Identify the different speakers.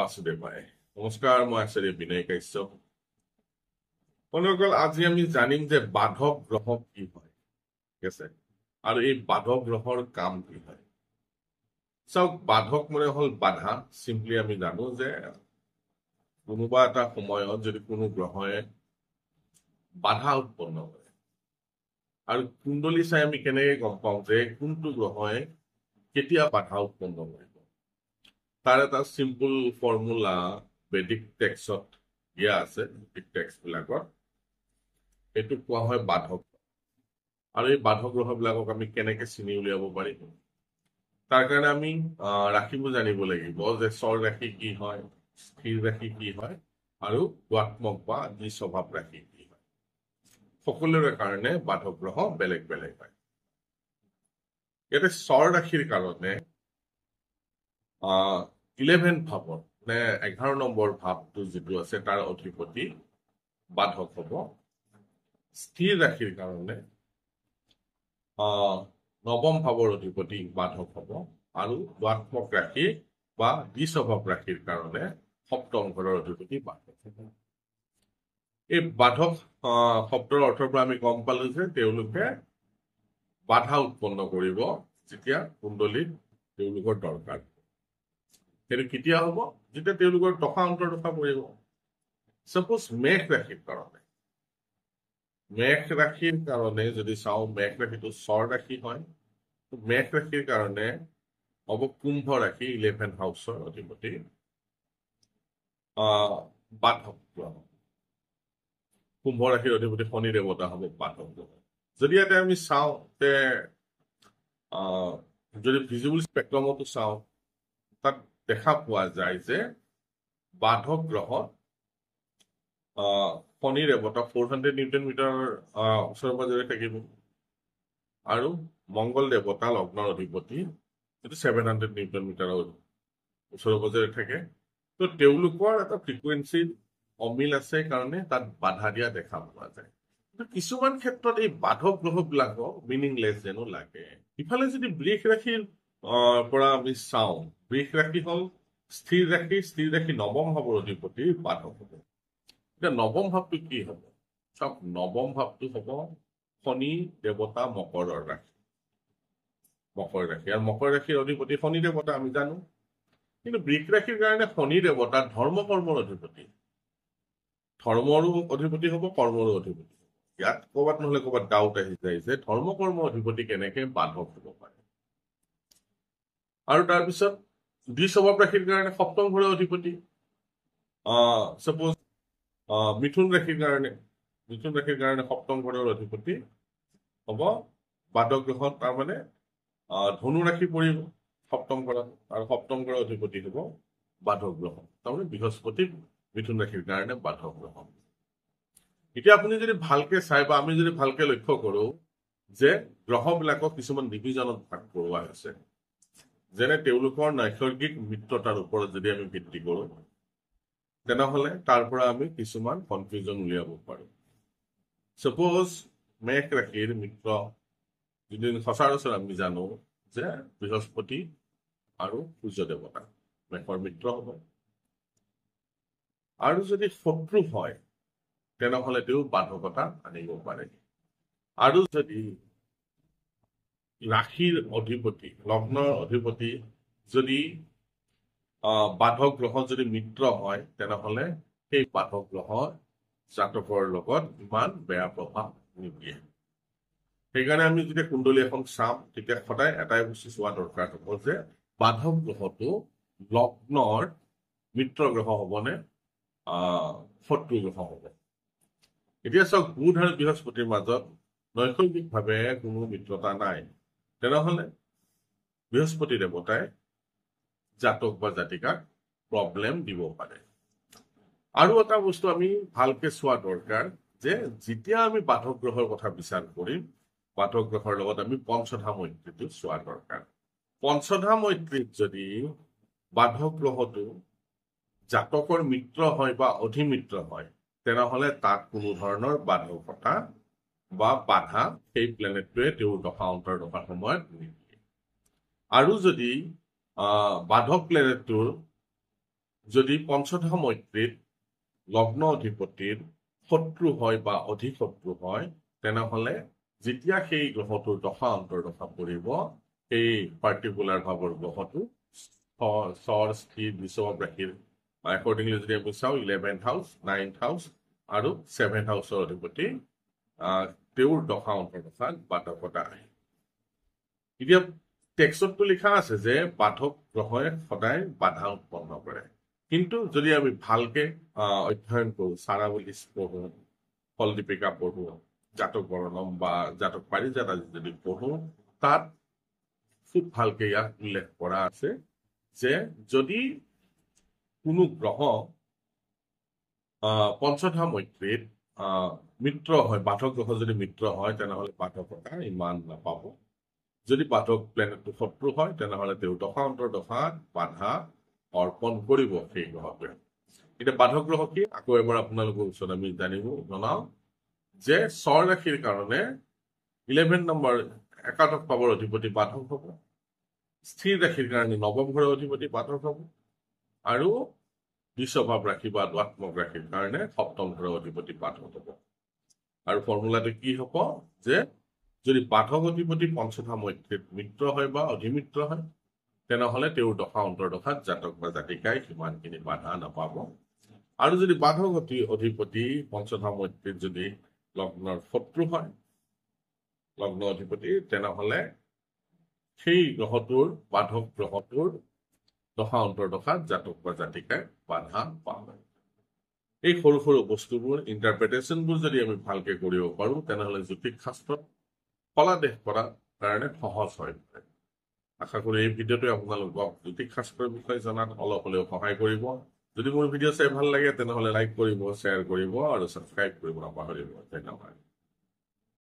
Speaker 1: বাসুদেৱায় নমস্কাৰ মই আচাৰ্য বিনয় কাশ্যপ বন্ধুসকল আজি আমি জানিম যে বাধক গ্ৰহ কি হয় ঠিক আছে আৰু এই বাধক গ্ৰহৰ কাম কি হয় সব বাধক মানে হল বাধা সিম্পলি আমি জানো যে কোনোবা এটা সময়ত যদি কোনো গ্ৰহে বাধা উৎপন্ন কৰে আৰু কুণ্ডলী চাই আমি কেনেকৈ গম পাওঁ যে কোনটো গ্ৰহে কেতিয়া বাধা উৎপন্ন কৰিব তাৰ এটা সিম্পল ফৰ্মুলা বেদিক টেক্সট দিয়া আছে বেদিক টেক্সট বিলাকত এটো কোৱা হয় বাধক আৰু এই বাধক গ্ৰহবিলাকক আমি কেনেকৈ চিনি উলিয়াব পাৰিম তাৰ কাৰণে আমি ৰাশিবোৰ জানিব লাগিব যে স্বৰ ৰাশি কি হয় স্থিৰ ৰাশি কি হয় আৰু দ্বাত্মক বা নিস্বভাৱ ৰাশি কি হয় সকলোৰে কাৰণে বাধক গ্ৰহ বেলেগ বেলেগ হয় ইয়াতে স্বৰ ৰাশিৰ কাৰণে 11 ভাৱৰ মানে 11 নম্বৰ ভাৱটো যিটো আছে তাৰ অধিপতি বাধক হ'ব স্থিৰ ৰাশিৰ কাৰণে নৱম ভাৱৰ অধিপতি বাধক হ'ব আৰু দ্বাত্মক ৰাশি বা দ্বিস্বভাৱ ৰাশিৰ কাৰণে সপ্তম ঘৰৰ অধিপতি বাধক হ'ব এই বাধক শব্দৰ অৰ্থৰ পৰা আমি গম পালো যে তেওঁলোকে বাধা উৎপন্ন কৰিব যেতিয়া কুণ্ডলীত তেওঁলোকৰ দৰকাৰ সেইটো কেতিয়া হ'ব যেতিয়া তেওঁলোকৰ দশা অন্তৰ্দশা পৰিব সাপোজ মেঘ ৰাশিৰ কাৰণে যদি চাওঁ মেঘ ৰাশিটো স্বৰ ৰাশি হয় মেঘ ৰাশিৰ কাৰণে হ'ব কুম্ভ ৰাশি 11 হাউচৰ অধিপতি বাধক গ্ৰহ কুম্ভ ৰাশিৰ অধিপতি শনি দেৱতা হ'ব বাধক গ্ৰহ যদি ইয়াতে আমি চাওঁ যে যদি ভিজিবল স্পেক্ট্ৰামতো চাওঁ তাত দেখা পোৱা যায় যে বাধক গ্ৰহত শনি দেৱতা 400 নিউটন মিটাৰ ওচৰে পাজৰে থাকিব আৰু মংগল দেৱতা লগ্নৰ অধিপতি এইটো 700 নিউটন মিটাৰৰ ওচৰে পাজৰে থাকে তো তেওঁলোকৰ এটা ফ্ৰিকুৱেন্সি অমিল আছে কাৰণে তাত বাধা দিয়া দেখা পোৱা যায় কিছুমান ক্ষেত্ৰত এই বাধক গ্ৰহবিলাকক মিনিংলেছ যেনো লাগে ইফালে যদি বৃষ ৰাশিৰ পৰা আমি চাওঁ বৃষ ৰাশি হল স্থিৰ ৰাশি নৱম ভাৱৰ অধিপতি বাধক হ'ব এতিয়া নৱম ভাৱটো কি হ'ব সব নৱম ভাৱটো হ'ব শনি দেৱতা মকৰ ৰাশি আৰু মকৰ ৰাশিৰ অধিপতি শনি দেৱতা আমি জানো কিন্তু বৃষ ৰাশিৰ কাৰণে শনি দেৱতা ধৰ্ম কৰ্মৰ অধিপতি ধৰ্মৰো অধিপতি হ'ব কৰ্মৰো অধিপতি ইয়াত ক'ৰবাত নহলে ক'ৰবাত ডাউট আহি যায় যে ধৰ্ম কৰ্ম অধিপতি কেনেকে বাধক হ'ব পাৰে আৰু তাৰপিছত দ্বিস্বভাৱ ৰাশিৰ কাৰণে সপ্তম ঘৰৰ অধিপতি সাপোজ মিথুন ৰাশিৰ কাৰণে সপ্তম ঘৰৰ অধিপতি হ'ব বাধক গ্ৰহ তাৰমানে ধনু ৰাশি পৰিব সপ্তম ঘৰত আৰু সপ্তম ঘৰৰ অধিপতি হ'ব বাধক গ্ৰহ তাৰমানে বৃহস্পতি মিথুন ৰাশিৰ কাৰণে বাধক গ্ৰহ এতিয়া আপুনি যদি ভালকে চাই বা আমি যদি ভালকে লক্ষ্য কৰো যে গ্ৰহবিলাকক কিছুমান ডিভিজনত ভাগ কৰোৱা হৈছে যেনে তেওঁলোকৰ নৈসৰ্গিক মিত্ৰতাৰ ওপৰত যদি আমি ভিত্তি কৰো তেনেহলে তাৰ পৰা আমি কিছুমান কনফিউজন উলিয়াব পাৰো সাপোজ মেঘ ৰাশিৰ মিত্ৰ যদি সচৰাচৰ আমি জানো যে বৃহস্পতি আৰু সূৰ্য দেৱতা মেঘৰ মিত্ৰ হ'ব আৰু যদি শত্ৰু হয় তেনেহলে তেওঁ বাধকতা আনিব পাৰে আৰু যদি ৰাশিৰ অধিপতি লগ্নৰ অধিপতি যদি বাধক গ্ৰহ যদি মিত্ৰ হয় তেনেহলে সেই বাধক গ্ৰহ জাতকৰ লগত ইমান বেয়া প্ৰভাৱ নিদিয়ে সেইকাৰণে আমি যেতিয়া কুণ্ডলী এখন চাম তেতিয়া সদায় এটাই বস্তু চোৱা দৰকাৰ হ'ব যে বাধক গ্ৰহটো লগ্নৰ মিত্ৰ গ্ৰহ হ'বনে শত্ৰু গ্ৰহ হ'ব এতিয়া চাওক বুধ আৰু বৃহস্পতিৰ মাজত নৈসৰ্গিকভাৱে কোনো মিত্ৰতা নাই তেনেহলে বৃহস্পতি দেৱতাই জাতক বা জাতিকাক প্ৰব্লেম দিব পাৰে আৰু এটা বস্তু আমি ভালকে চোৱা দৰকাৰ যে যেতিয়া আমি বাধক গ্ৰহৰ কথা বিচাৰ কৰিম বাধক গ্ৰহৰ লগত আমি পঞ্চধা মৈত্ৰীটো চোৱা দৰকাৰ পঞ্চধা মৈত্ৰীত যদি বাধক গ্ৰহটো জাতকৰ মিত্ৰ হয় বা অধিমিত্ৰ হয় তেনেহলে তাত কোনো ধৰণৰ বাধকতা বা বাধা সেই প্লেনেটটোৱে তেওঁৰ দশা অন্তৰ্দশাৰ সময়ত নিদিয়ে আৰু যদি বাধক প্লেনেটটোৰ যদি পঞ্চধা মৈত্ৰীত লগ্ন অধিপতিৰ শত্ৰু হয় বা অধিশত্ৰু হয় তেনেহলে যেতিয়া সেই গ্ৰহটোৰ দশা অন্তৰ্দশা পৰিব সেই পাৰ্টিকুলাৰ ভাৱৰ গ্ৰহটো স্বৰ স্থিৰ বিষম ৰাশিৰ একৰ্ডিংলি যদি আমি চাওঁ 11th হাউচ 9th হাউচ আৰু 7th হাউচৰ অধিপতি তেওঁৰ দশা অন্তৰ্দশাত বাধকতা আহে এতিয়া টেক্সটটো লিখা আছে যে বাধক গ্ৰহে সদায় বাধা উৎপন্ন কৰে কিন্তু যদি আমি ভালকে অধ্যয়ন কৰো চাৰাৱলী পঢ়ো ফলদীপিকা পঢ়ো জাতক বৰ্ণম বা জাতক পাৰিজাত আদি যদি পঢ়ো তাত খুব ভালকে ইয়াক উল্লেখ কৰা আছে যে যদি কোনো গ্ৰহ পঞ্চধা মৈত্ৰীত মিত্ৰ হয় বাধক গ্ৰহ যদি মিত্ৰ হয় তেনেহলে বাধকতা ইমান নাপাব যদি বাধক প্লেনেটটো শত্ৰু হয় তেনেহলে তেওঁ দশা অন্তৰ্দশাত বাধা অৰ্পণ কৰিব সেই গ্ৰহটোৱে এতিয়া বাধক গ্ৰহ কি আকৌ এবাৰ আপোনালোকৰ ওচৰত আমি জনাও যে স্বৰ ৰাশিৰ কাৰণে 11 নম্বৰ একাদশ ভাৱৰ অধিপতি বাধক হব স্থিৰ ৰাশিৰ কাৰণে নৱম ঘৰৰ অধিপতি বাধক হব আৰু বিশ্বভাৱ ৰাশি বা দ্বাত্মক ৰাশিৰ কাৰণে সপ্তম ঘৰৰ অধিপতি বাধক হব আৰু ফৰ্মুলাটো কি হব যে যদি বাধক অধিপতি পঞ্চধা মৈত্ৰীত মিত্ৰ হয় বা অধিমিত্ৰ হয় তেনেহলে তেওঁৰ দশা অন্তৰ্দশাত জাতক বা জাতিকাই সিমানখিনি বাধা নাপাব আৰু যদি বাধক অধিপতি পঞ্চধা মৈত্ৰীত যদি লগ্নৰ শত্ৰু হয় লগ্ন অধিপতি তেনেহলে সেই গ্ৰহটোৰ বাধক গ্ৰহটোৰ দশা অন্তৰ্দশাত জাতক বা জাতিকাই বাধা পাব এই সৰু সৰু বস্তুবোৰ ইণ্টাৰপ্ৰিটেশ্যনবোৰ যদি আমি ভালকে কৰিব পাৰো তেনেহলে জ্যোতিষ শাস্ত্ৰত ফলাদেশ কৰাৰ কাৰণে সহজ হয় আশা কৰো এই ভিডিঅ'টোৱে আপোনালোকক জ্যোতিষ শাস্ত্ৰৰ বিষয়ে জনাত অলপ হলেও সহায় কৰিব যদি মোৰ ভিডিঅ' চাই ভাল লাগে তেনেহলে লাইক কৰিব শ্বেয়াৰ কৰিব আৰু ছাবস্ক্ৰাইব কৰিব নাপাহৰিব ধন্যবাদ